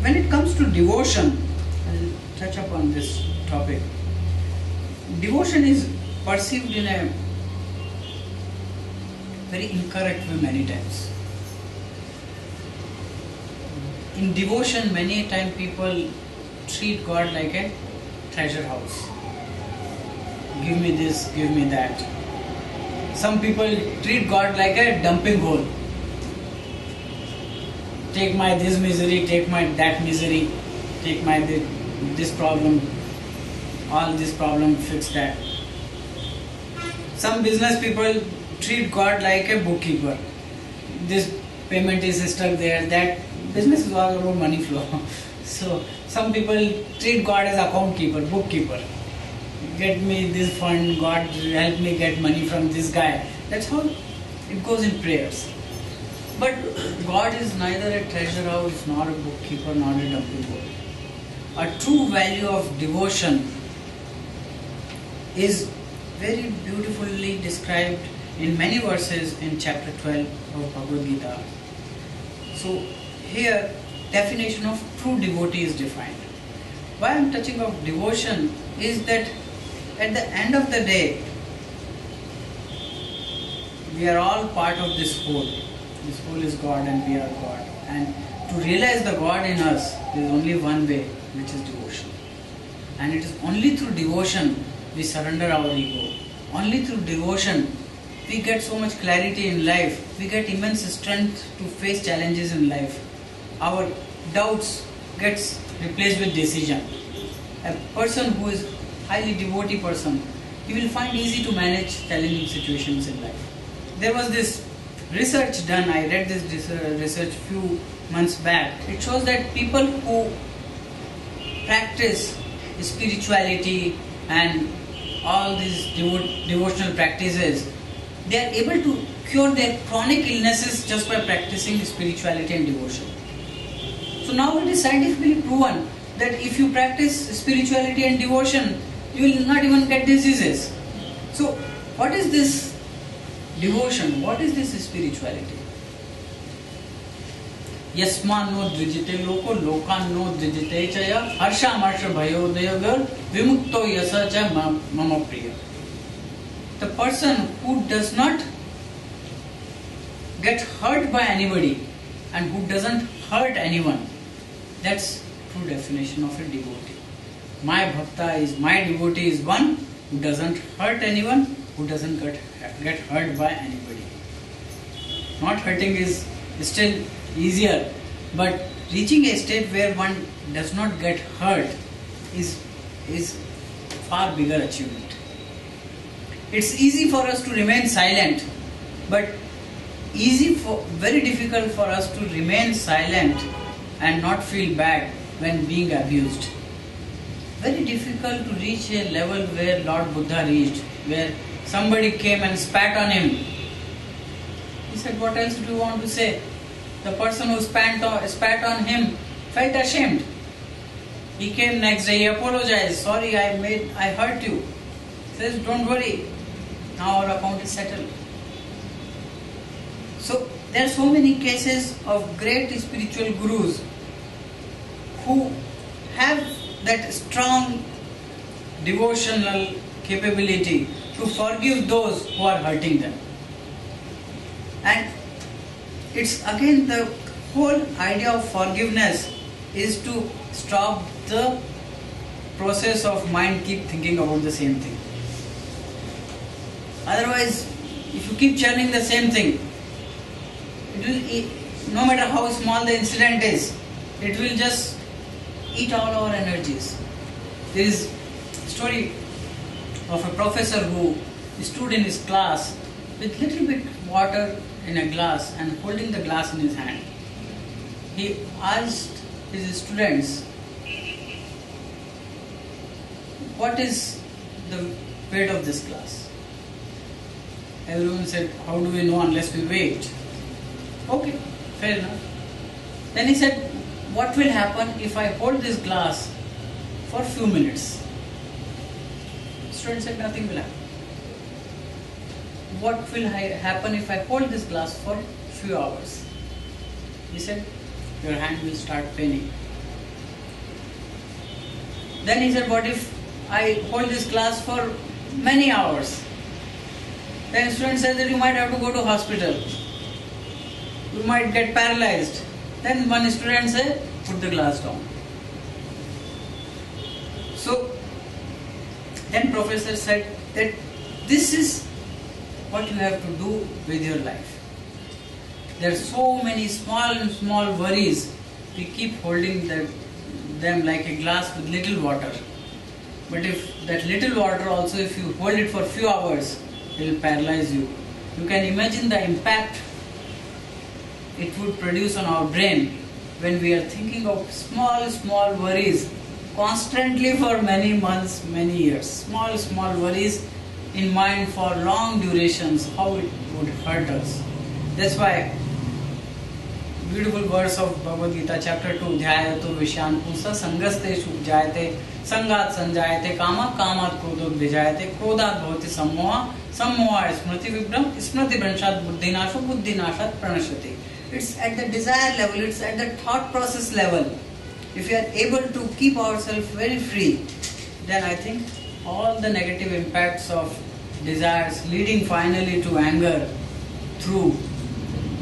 when it comes to devotion, I'll touch upon this topic. Devotion is perceived in a very incorrect way many times. In devotion, many times people treat God like a treasure house. Give me this, give me that. Some people treat God like a dumping hole. Take my this misery, take my that misery, take my this problem, all this problem, fix that. Some business people treat God like a bookkeeper. This payment is stuck there, that business is all about money flow. So some people treat God as account keeper, bookkeeper. Get me this fund, God help me get money from this guy. That's how it goes in prayers. But God is neither a treasure house, nor a bookkeeper, nor a dumping hole. A true value of devotion is very beautifully described in many verses in chapter 12 of Bhagavad Gita. So here, definition of true devotee is defined. Why I am touching of devotion is that at the end of the day, we are all part of this whole. This whole is God and we are God. And to realize the God in us, there is only one way, which is devotion. And it is only through devotion we surrender our ego. Only through devotion we get so much clarity in life. We get immense strength to face challenges in life. Our doubts gets replaced with decision. A person who is highly devotee person, he will find easy to manage challenging situations in life. There was this research done, I read this research few months back. It shows that people who practice spirituality and all these devotional practices, they are able to cure their chronic illnesses just by practicing spirituality and devotion. So now it is scientifically proven that if you practice spirituality and devotion, you will not even get diseases. So what is this devotion? What is this spirituality? Yasman no drijite loko, lokan no drijite chaya, harsha marsha bhayodayagar, vimukto yasa cha mama priya. The person who does not get hurt by anybody and who doesn't hurt anyone, that's true definition of a devotee. My bhakta is, my devotee is one who doesn't hurt anyone, who doesn't get hurt by anybody. Not hurting is still easier, but reaching a state where one does not get hurt is far bigger achievement. It's easy for us to remain silent, but very difficult for us to remain silent and not feel bad when being abused. Very difficult to reach a level where Lord Buddha reached, where somebody came and spat on him. He said, what else do you want to say? The person who spat on him felt ashamed. He came next day, he apologized. Sorry, I hurt you. He says, don't worry. Now our account is settled. So there are so many cases of great spiritual gurus who have that strong devotional capability to forgive those who are hurting them. And it's again the whole idea of forgiveness is to stop the process of mind keep thinking about the same thing. Otherwise, if you keep churning the same thing, it will, no matter how small the incident is, it will just eat all our energies. There is a story of a professor who stood in his class with little bit water in a glass and holding the glass in his hand. He asked his students, what is the weight of this glass? Everyone said, how do we know unless we wait? Okay, fair enough. Then he said, what will happen if I hold this glass for a few minutes? Student said, nothing will happen. What will happen if I hold this glass for a few hours? He said, your hand will start paining. Then he said, what if I hold this class for many hours? Then student said that you might have to go to hospital. You might get paralyzed. Then one student said, put the glass down. So then professor said that this is what you have to do with your life. There are so many small worries. We keep holding them like a glass with little water. But if that little water also, if you hold it for a few hours, it will paralyze you. You can imagine the impact it would produce on our brain when we are thinking of small worries constantly for many months, many years. Small worries in mind for long durations, how it would hurt us. That's why beautiful verse of Bhagavad Gita chapter 2, dhyayato vishyan pusa sangaste shubjayate sangat sanjayate kama kamat krodot vijayate krodat bhavati sammoha sammoha smriti vibram smriti branshat buddhinasho buddhinashat pranashati. It's at the desire level, it's at the thought process level. If we are able to keep ourselves very free, then I think all the negative impacts of desires leading finally to anger through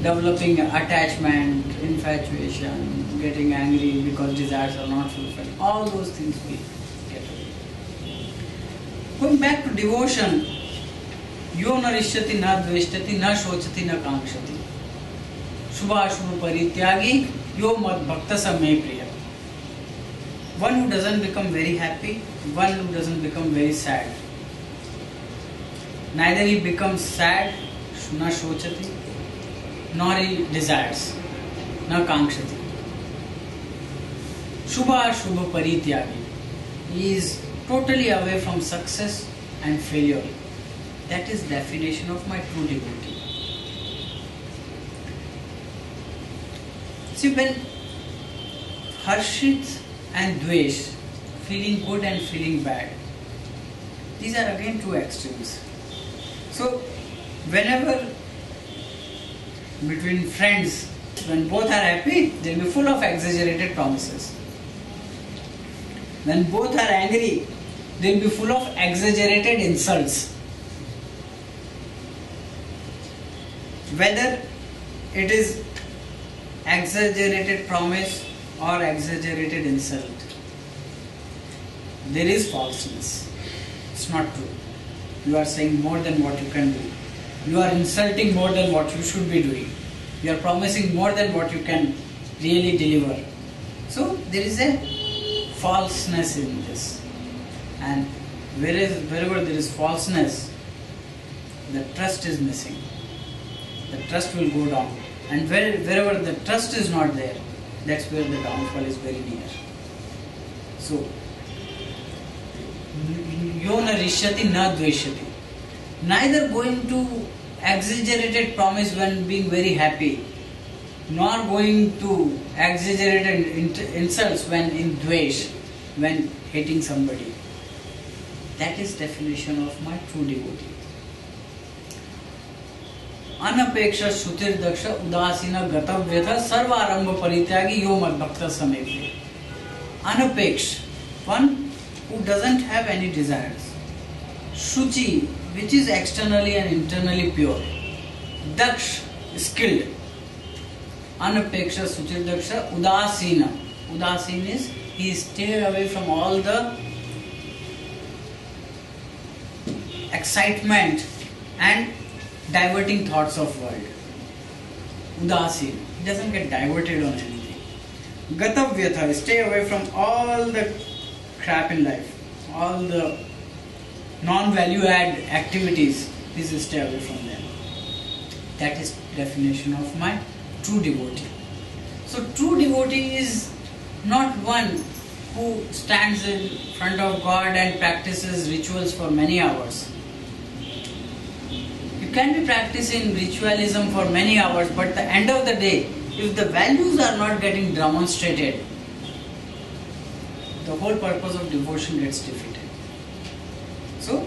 developing attachment, infatuation, getting angry because desires are not fulfilled, all those things we get away. Going back to devotion, yo na rishyati na dveshyati na shochati na kankshati. Shubha Shubha Parityagi yo mad bhakta same priya. One who doesn't become very happy, one who doesn't become very sad. Neither he becomes sad, na shochati, nor he desires, na kankshati. Shubha Shubha Parityagi. He is totally away from success and failure. That is definition of my true devotee. See, when Harshit and Dvesh, feeling good and feeling bad, these are again two extremes. So, whenever between friends, when both are happy, they will be full of exaggerated promises. When both are angry, they will be full of exaggerated insults. Whether it is exaggerated promise or exaggerated insult, there is falseness. It's not true. You are saying more than what you can do. You are insulting more than what you should be doing. You are promising more than what you can really deliver. So there is a falseness in this. And wherever there is falseness, the trust is missing. The trust will go down. And wherever the trust is not there, that's where the downfall is very near. So, yo na rishyati na dveshyati. Neither going to exaggerated promise when being very happy, nor going to exaggerated insults when in dvesh, when hating somebody. That is definition of my true devotee. अनपेक्षा श्रुतिर दक्ष उदासीन गतव्यथ सर्वारंभ परित्यागी यो मद भक्त समेत. Unapeksh, one who doesn't have any desires. Shuchi, which is externally and internally pure. Daksh, skilled. Anapeksha Suchir Daksha Udasina. Udasin is he stayed away from all the excitement and diverting thoughts of world. Udasin. He doesn't get diverted on anything. Gatavyatha. Stay away from all the crap in life. All the non-value add activities. Please stay away from them. That is definition of my true devotee. So true devotee is not one who stands in front of God and practices rituals for many hours. You can be practicing ritualism for many hours, but at the end of the day, if the values are not getting demonstrated, the whole purpose of devotion gets defeated. So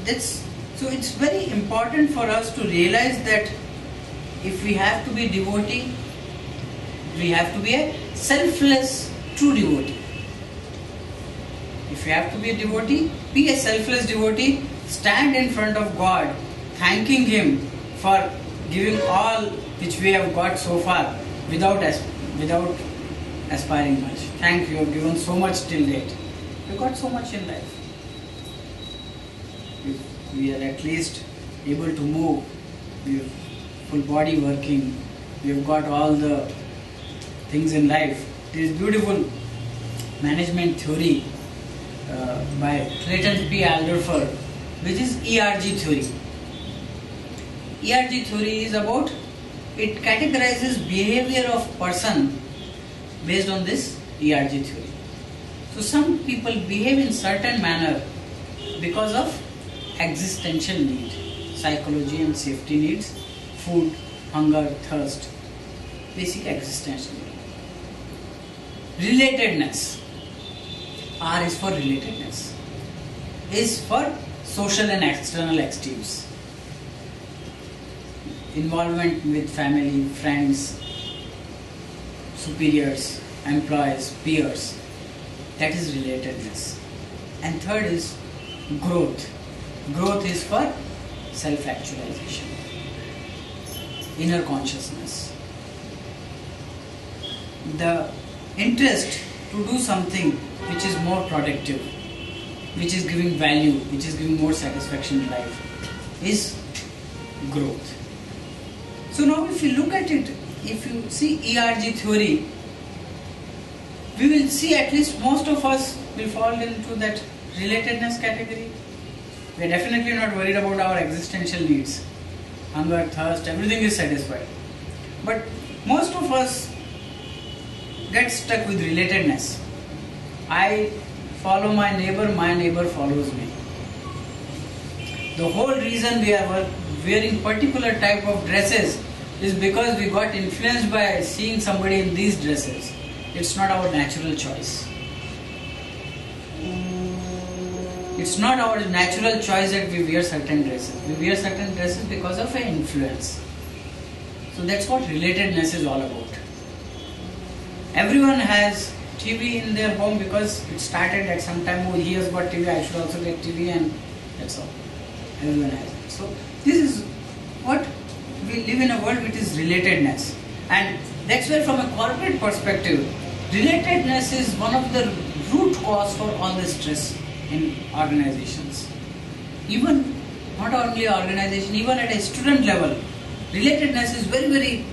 it's very important for us to realize that if we have to be devotee, we have to be a selfless true devotee. If you have to be a devotee, be a selfless devotee. Stand in front of God, thanking Him for giving all which we have got so far without aspiring much. Thank you, you have given so much till date. You got so much in life. If we are at least able to move, we have full body working, we have got all the things in life. There is beautiful management theory by Clayton P. Alderfer, which is ERG theory. ERG theory is about, it categorizes behavior of person based on this ERG theory. So some people behave in certain manner because of existential need, psychology and safety needs, food, hunger, thirst, basic existential need. Relatedness, R is for relatedness, is for social and external esteems. Involvement with family, friends, superiors, employees, peers. That is relatedness. And third is growth. Growth is for self-actualization, inner consciousness. The interest to do something which is more productive, which is giving value, which is giving more satisfaction in life, is growth. So now if you look at it, if you see ERG theory, we will see at least most of us will fall into that relatedness category. We are definitely not worried about our existential needs. Hunger, thirst, everything is satisfied. But most of us get stuck with relatedness. I follow my neighbor follows me. The whole reason we are wearing particular type of dresses is because we got influenced by seeing somebody in these dresses. It's not our natural choice. It's not our natural choice that we wear certain dresses. We wear certain dresses because of an influence. So that's what relatedness is all about. Everyone has TV in their home because it started at some time. Oh, he has got TV, I should also get TV, and that's all. Everyone has it. So this is what we live in, a world which is relatedness. And that's where, from a corporate perspective, relatedness is one of the root cause for all the stress in organizations. Even not only organization, even at a student level, relatedness is very, very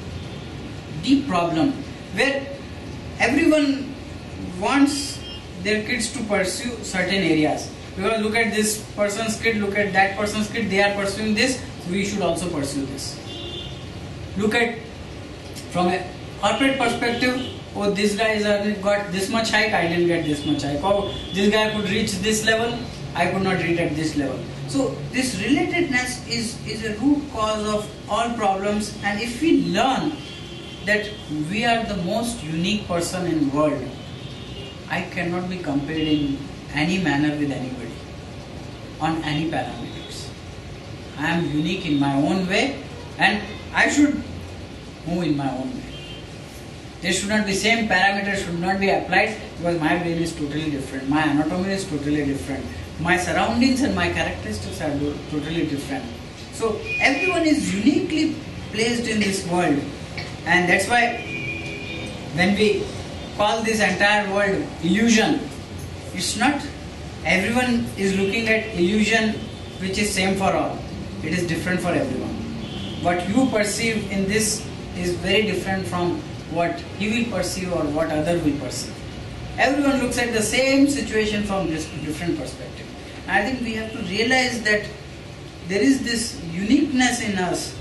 deep problem where everyone wants their kids to pursue certain areas. Because look at this person's kid, look at that person's kid, they are pursuing this, so we should also pursue this. Look at from a corporate perspective, oh, this guy has got this much hike, I didn't get this much hike. Oh, this guy could reach this level, I could not reach at this level. So this relatedness is a root cause of all problems, and if we learn that we are the most unique person in the world, I cannot be compared in any manner with anybody on any parameters. I am unique in my own way and I should move in my own way. There should not be same parameters should not be applied because my brain is totally different, my anatomy is totally different, my surroundings and my characteristics are totally different. So everyone is uniquely placed in this world, and that's why when we call this entire world illusion, it's not everyone is looking at illusion which is same for all. It is different for everyone. What you perceive in this is very different from what he will perceive or what other will perceive. Everyone looks at the same situation from this different perspective. I think we have to realize that there is this uniqueness in us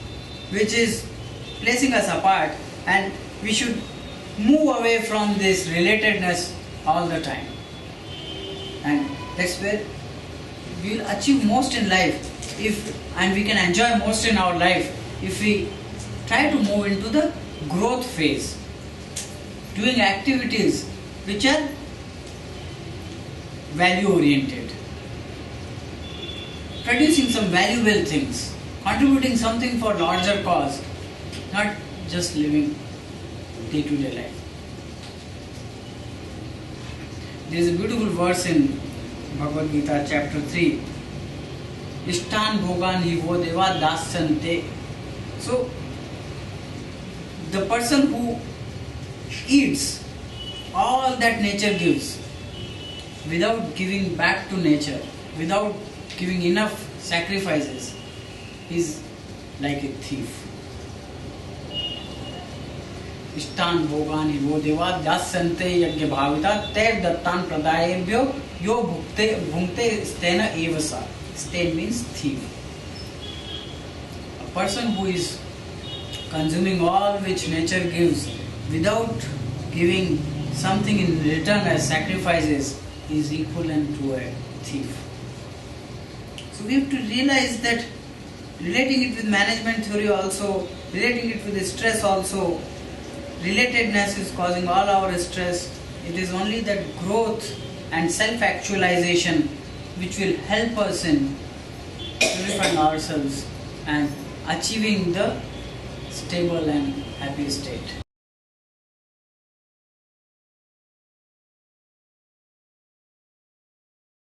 which is placing us apart, and we should move away from this relatedness all the time. And that's where we will achieve most in life and we can enjoy most in our life if we try to move into the growth phase, doing activities which are value oriented, producing some valuable things, contributing something for larger cause, not just living day-to-day life. There is a beautiful verse in Bhagavad Gita chapter 3. Ishtan bhogan hi vo deva dasyante. So, the person who eats all that nature gives without giving back to nature, without giving enough sacrifices, is like a thief. Ishtan bhogan hi vo deva dasyante yajna bhavita ter dattan pradayebhyo yo bhukte stena evasa. Stain means thief. A person who is consuming all which nature gives without giving something in return as sacrifices is equivalent to a thief. So we have to realize that relating it with management theory also, relating it with the stress also, relatedness is causing all our stress. It is only that growth and self-actualization which will help us in purifying ourselves and achieving the stable and happy state.